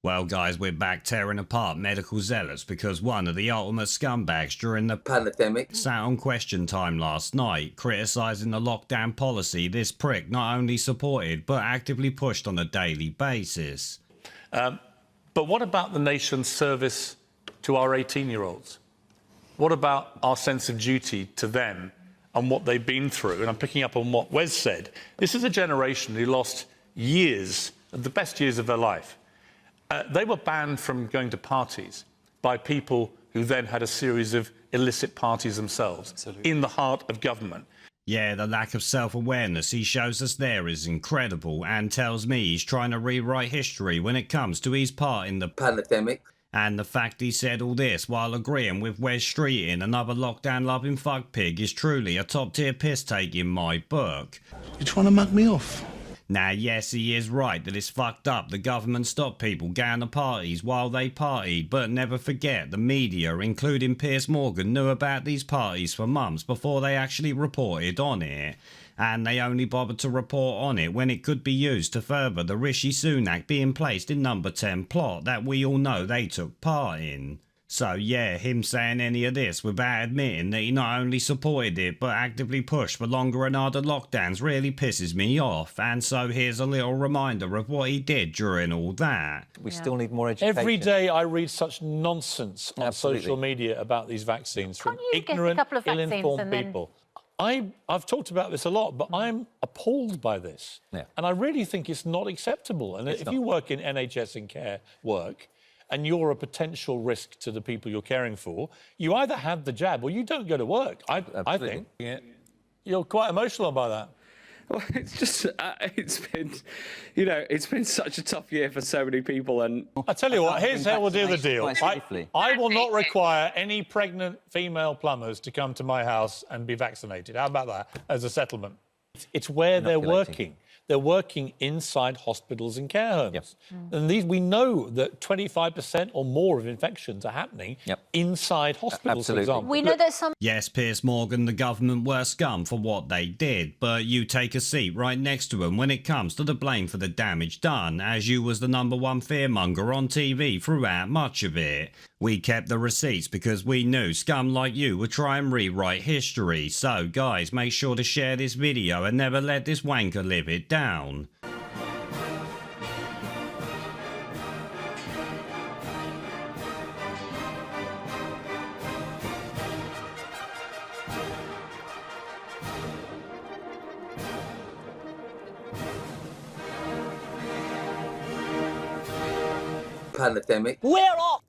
Well, guys, we're back tearing apart medical zealots because one of the ultimate scumbags during the pandemic sat on Question Time last night, criticising the lockdown policy this prick not only supported but actively pushed on a daily basis. But what about the nation's service to our 18-year-olds? What about our sense of duty to them and what they've been through? And I'm picking up on what Wes said. This is a generation who lost years, the best years of their life. They were banned from going to parties by people who then had a series of illicit parties themselves. Absolutely. In the heart of government. Yeah, the lack of self-awareness he shows us there is incredible and tells me he's trying to rewrite history when it comes to his part in the pandemic. And the fact he said all this while agreeing with Wes Streeting, another lockdown-loving fuckpig, is truly a top-tier piss-take in my book. You're trying to mug me off? Now, yes, he is right that it's fucked up the government stopped people going to parties while they partied, but never forget the media, including Piers Morgan, knew about these parties for months before they actually reported on it. And they only bothered to report on it when it could be used to further the Rishi Sunak being placed in number 10 plot that we all know they took part in. So yeah, him saying any of this without admitting that he not only supported it but actively pushed for longer and harder lockdowns really pisses me off. And so here's a little reminder of what he did during all that. We still need more education. Every day I read such nonsense on social media about these vaccines from ignorant, ill-informed people. I've talked about this a lot, but I'm appalled by this. Yeah. And I really think it's not acceptable. And if you work in NHS and care work, and you're a potential risk to the people you're caring for, you either have the jab or you don't go to work. I think. Yeah. You're quite emotional about that. Well, it's just, it's been such a tough year for so many people. And I tell you what, here's how we'll do the deal. I will not require any pregnant female plumbers to come to my house and be vaccinated. How about that as a settlement? It's where they're working. They're working inside hospitals and care homes. Yep. And we know that 25% or more of infections are happening inside hospitals, for example. We know that some... Yes, Piers Morgan, the government were scum for what they did, but you take a seat right next to them when it comes to the blame for the damage done, as you was the #1 fearmonger on TV throughout much of it. We kept the receipts because we knew scum like you would try and rewrite history. So, guys, make sure to share this video and never let this wanker live it down. Pandemic. We're off!